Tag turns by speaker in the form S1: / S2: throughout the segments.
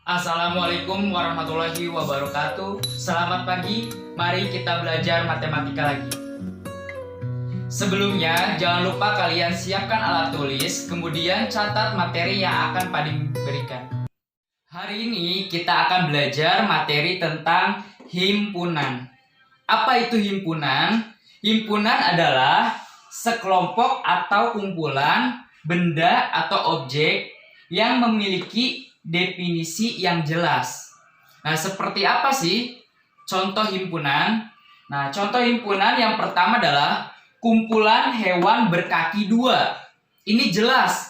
S1: Assalamualaikum warahmatullahi wabarakatuh. Selamat pagi, mari kita belajar matematika lagi. Sebelumnya, jangan lupa kalian siapkan alat tulis, kemudian catat materi yang akan Padim berikan. Hari ini kita akan belajar materi tentang himpunan. Apa itu himpunan? Himpunan adalah sekelompok atau kumpulan benda atau objek yang memiliki definisi yang jelas. Nah, seperti apa sih contoh himpunan? Nah, contoh himpunan yang pertama adalah kumpulan hewan berkaki dua. Ini jelas.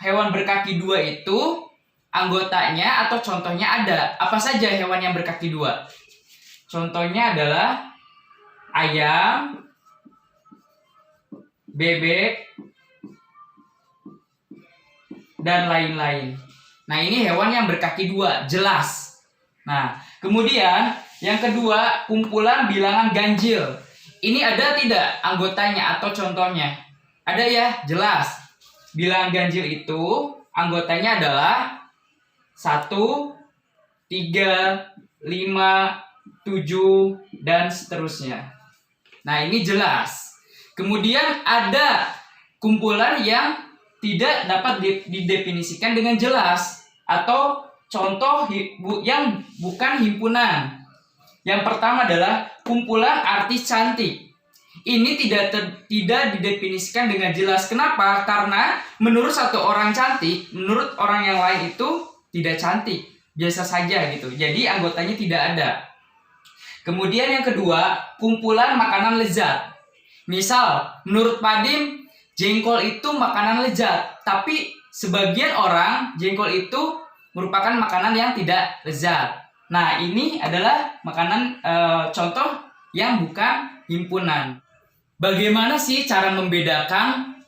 S1: Hewan berkaki dua itu anggotanya atau contohnya ada. Apa saja hewan yang berkaki dua? Contohnya adalah ayam, bebek, dan lain-lain. Nah, ini hewan yang berkaki dua, jelas. Nah, kemudian yang kedua, kumpulan bilangan ganjil. Ini ada tidak anggotanya atau contohnya? Ada ya, jelas. Bilangan ganjil itu anggotanya adalah 1, 3, 5, 7, dan seterusnya. Nah, ini jelas. Kemudian ada kumpulan yang tidak dapat didefinisikan dengan jelas atau contoh yang bukan himpunan. Yang pertama adalah kumpulan artis cantik. Ini tidak didefinisikan dengan jelas. Kenapa? Karena menurut satu orang cantik, menurut orang yang lain itu tidak cantik, biasa saja gitu. Jadi anggotanya tidak ada. Kemudian yang kedua, kumpulan makanan lezat. Misal, menurut Padim, jengkol itu makanan lezat, tapi sebagian orang jengkol itu merupakan makanan yang tidak lezat. Nah, ini adalah makanan contoh yang bukan himpunan. Bagaimana sih cara membedakan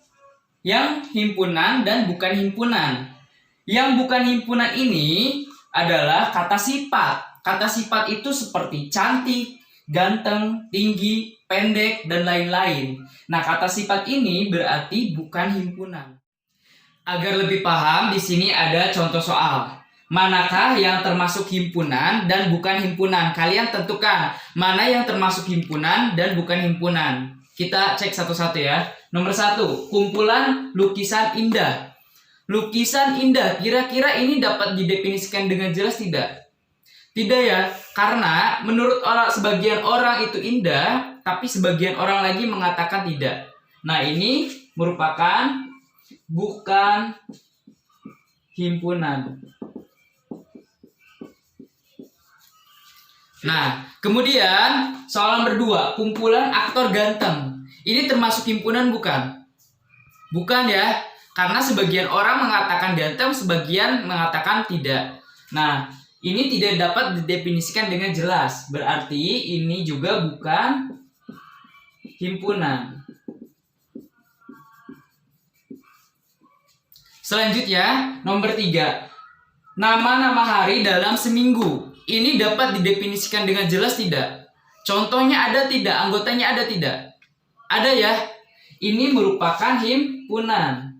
S1: yang himpunan dan bukan himpunan? Yang bukan himpunan ini adalah kata sifat. Kata sifat itu seperti cantik, ganteng, tinggi, pendek, dan lain-lain. Nah, kata sifat ini berarti bukan himpunan. Agar lebih paham, di sini ada contoh soal. Manakah yang termasuk himpunan dan bukan himpunan? Kalian tentukan mana yang termasuk himpunan dan bukan himpunan. Kita cek satu-satu ya. Nomor 1, kumpulan lukisan indah. Lukisan indah, kira-kira ini dapat didefinisikan dengan jelas tidak? Tidak ya, karena menurut sebagian orang itu indah, tapi sebagian orang lagi mengatakan tidak. Nah, ini merupakan bukan himpunan. Nah, kemudian soal nomor 2, kumpulan aktor ganteng. Ini termasuk himpunan bukan? Bukan ya, karena sebagian orang mengatakan ganteng, sebagian mengatakan tidak. Nah, ini tidak dapat didefinisikan dengan jelas. Berarti ini juga bukan himpunan. Selanjutnya, nomor 3. Nama-nama hari dalam seminggu. Ini dapat didefinisikan dengan jelas tidak? Contohnya ada tidak? Anggotanya ada tidak? Ada ya? Ini merupakan himpunan.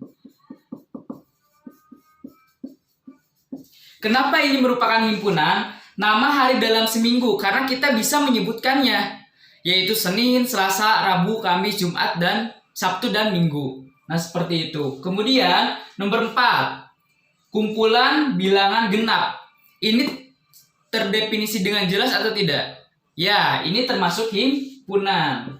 S1: Kenapa ini merupakan himpunan? Nama hari dalam seminggu, karena kita bisa menyebutkannya, yaitu Senin, Selasa, Rabu, Kamis, Jumat, dan Sabtu dan Minggu. Nah, seperti itu. Kemudian nomor 4, kumpulan bilangan genap. Ini terdefinisi dengan jelas atau tidak? Ya, ini termasuk himpunan.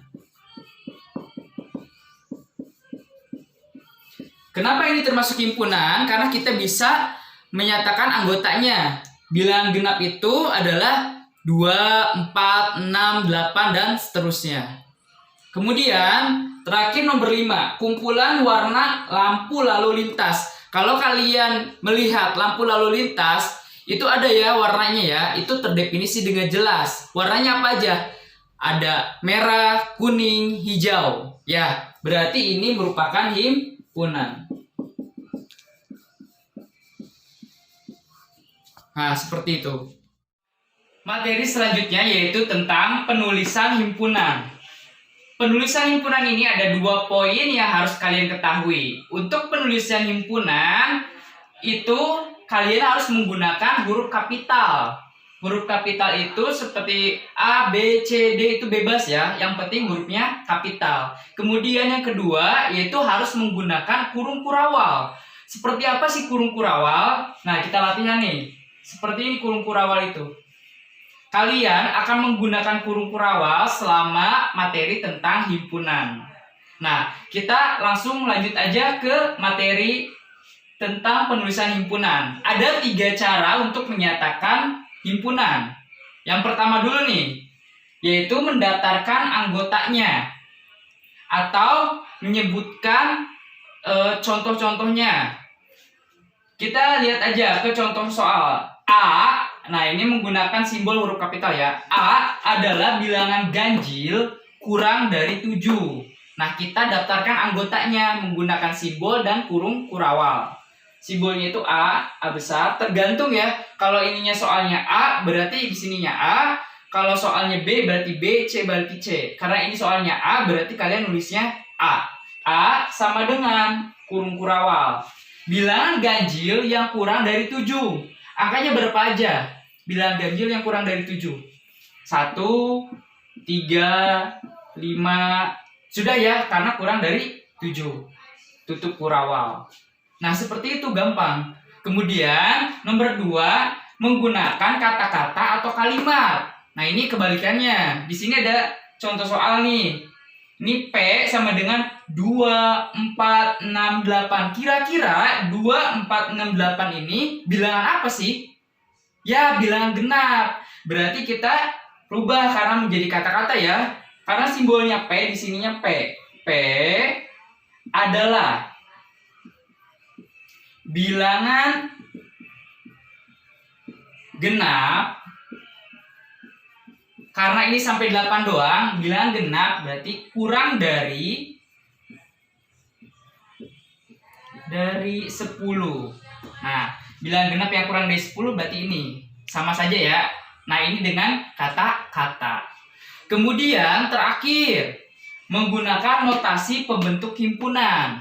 S1: Kenapa ini termasuk himpunan? Karena kita bisa menyatakan anggotanya. Bilangan genap itu adalah 2, 4, 6, 8, dan seterusnya. Kemudian terakhir nomor 5, kumpulan warna lampu lalu lintas. Kalau kalian melihat lampu lalu lintas, itu ada ya warnanya ya, itu terdefinisi dengan jelas. Warnanya apa aja? Ada merah, kuning, hijau. Ya, berarti ini merupakan himpunan. Nah, seperti itu. Materi selanjutnya yaitu tentang penulisan himpunan. Penulisan himpunan ini ada 2 poin yang harus kalian ketahui. Untuk penulisan himpunan itu kalian harus menggunakan huruf kapital. Huruf kapital itu seperti A, B, C, D itu bebas ya. Yang penting hurufnya kapital. Kemudian yang kedua yaitu harus menggunakan kurung kurawal. Seperti apa sih kurung kurawal? Nah, kita latihan nih. Seperti ini kurung kurawal itu. Kalian akan menggunakan kurung kurawal selama materi tentang himpunan. Nah, kita langsung lanjut aja ke materi tentang penulisan himpunan. Ada 3 cara untuk menyatakan himpunan. Yang pertama dulu nih, yaitu mendaftarkan anggotanya atau menyebutkan contoh-contohnya. Kita lihat aja ke contoh soal. A, nah ini menggunakan simbol huruf kapital ya. A adalah bilangan ganjil kurang dari 7. Nah, kita daftarkan anggotanya menggunakan simbol dan kurung kurawal. Simbolnya itu A besar, tergantung ya. Kalau ininya soalnya A, berarti di sininya A. Kalau soalnya B, berarti B, C berarti C. Karena ini soalnya A, berarti kalian nulisnya A. A sama dengan kurung kurawal. Bilangan ganjil yang kurang dari 7. Angkanya berapa aja? Bilangan ganjil yang kurang dari 7. 1, 3, 5. Sudah ya, karena kurang dari 7. Tutup kurawal. Nah, seperti itu gampang. Kemudian, nomor 2, menggunakan kata-kata atau kalimat. Nah, ini kebalikannya. Di sini ada contoh soal nih. Ini P sama dengan 2, 4, 6, 8. Kira-kira 2, 4, 6, 8 ini bilangan apa sih? Ya, bilangan genap. Berarti kita rubah karena menjadi kata-kata ya. Karena simbolnya P, di sininya P. P adalah bilangan genap. Karena ini sampai 8 doang, bilangan genap berarti kurang dari 10. Nah, bilangan genap yang kurang dari 10 berarti ini. Sama saja ya. Nah, ini dengan kata-kata. Kemudian terakhir, menggunakan notasi pembentuk himpunan.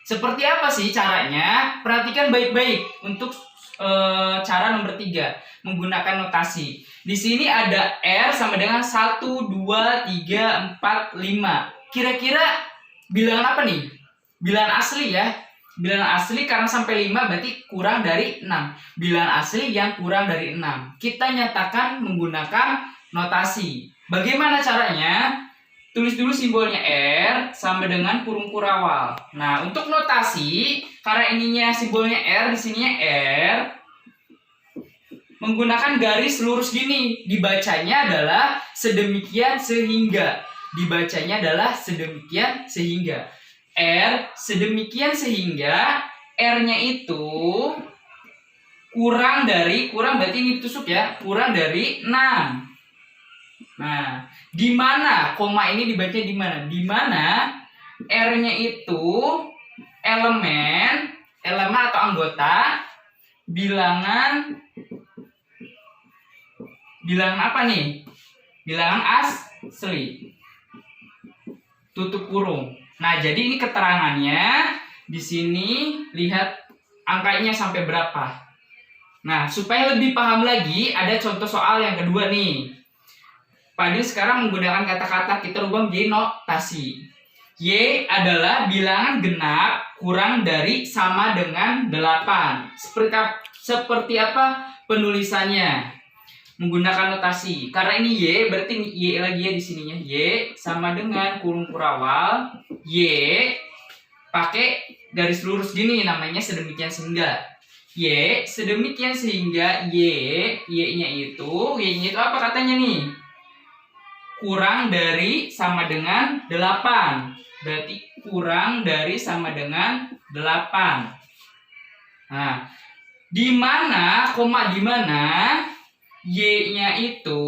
S1: Seperti apa sih caranya? Perhatikan baik-baik untuk cara nomor 3, menggunakan notasi. Di sini ada R sama dengan 1, 2, 3, 4, 5. Kira-kira bilangan apa nih? Bilangan asli ya. Bilangan asli karena sampai 5 berarti kurang dari 6. Bilangan asli yang kurang dari 6. Kita nyatakan menggunakan notasi. Bagaimana caranya? Tulis dulu simbolnya R sama dengan kurung kurawal. Nah, untuk notasi, karena ininya simbolnya R, di sininya R, menggunakan garis lurus gini. Dibacanya adalah sedemikian sehingga. Dibacanya adalah sedemikian sehingga. R sedemikian sehingga R-nya itu kurang berarti ini tusuk ya, kurang dari 6. Nah, di mana koma ini dibaca di mana? Di mana R-nya itu elemen atau anggota bilangan apa nih? Bilangan asli. Tutup kurung. Nah, jadi ini keterangannya di sini lihat angkanya sampai berapa. Nah, supaya lebih paham lagi, ada contoh soal yang kedua nih. Padi sekarang menggunakan kata-kata, kita rubah menjadi notasi. Y adalah bilangan genap kurang dari sama dengan 8. Seperti apa penulisannya? Menggunakan notasi. Karena ini Y, berarti Y lagi ya di sininya. Y sama dengan kurung kurawal. Y pakai garis lurus gini, namanya sedemikian sehingga. Y sedemikian sehingga Y-nya itu apa katanya nih? Kurang dari sama dengan 8. Berarti kurang dari sama dengan 8. Nah, di mana Y-nya itu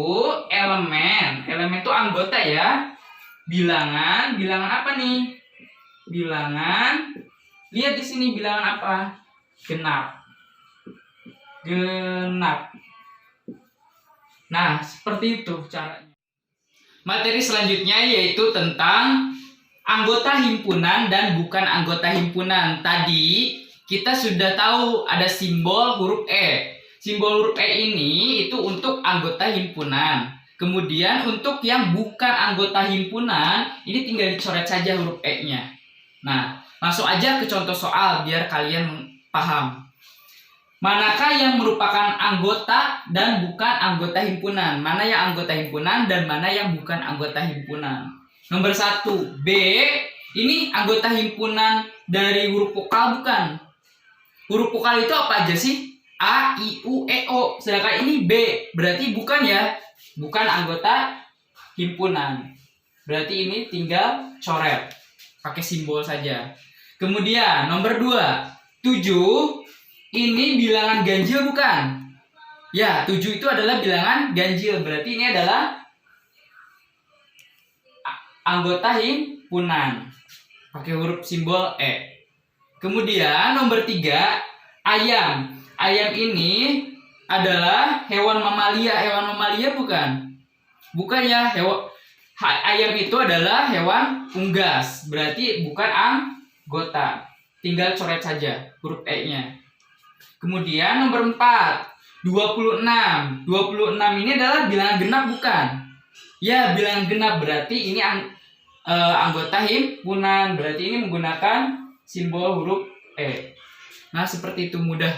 S1: elemen itu anggota ya. Bilangan apa nih? Bilangan, lihat di sini bilangan apa? Genap. Nah, seperti itu caranya. Materi selanjutnya yaitu tentang anggota himpunan dan bukan anggota himpunan. Tadi kita sudah tahu ada simbol huruf E. Simbol huruf E ini itu untuk anggota himpunan. Kemudian untuk yang bukan anggota himpunan, ini tinggal dicoret saja huruf E-nya. Nah, langsung aja ke contoh soal biar kalian paham. Manakah yang merupakan anggota dan bukan anggota himpunan? Mana yang anggota himpunan dan mana yang bukan anggota himpunan? Nomor 1, B. Ini anggota himpunan dari huruf vokal bukan? Huruf vokal itu apa aja sih? A, I, U, E, O. Sedangkan ini B. Berarti bukan ya? Bukan anggota himpunan. Berarti ini tinggal coret. Pakai simbol saja. Kemudian nomor 2. 7. Ini bilangan ganjil bukan? Ya, 7 itu adalah bilangan ganjil. Berarti ini adalah anggota himpunan. Pakai huruf simbol E. Kemudian nomor 3, ayam. Ayam ini adalah hewan mamalia. Hewan mamalia bukan? Bukan ya, ayam itu adalah hewan unggas. Berarti bukan anggota. Tinggal coret saja huruf E-nya. Kemudian nomor 4, 26. 26 ini adalah bilangan genap bukan? Ya, bilangan genap berarti ini anggota himpunan. Berarti ini menggunakan simbol huruf E. Nah, seperti itu, mudah.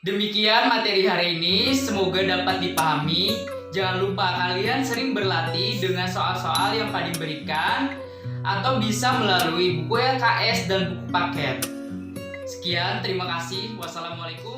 S1: Demikian materi hari ini, semoga dapat dipahami. Jangan lupa kalian sering berlatih dengan soal-soal yang Pak berikan atau bisa melalui buku LKS dan buku paket. Sekian, terima kasih. Wassalamualaikum.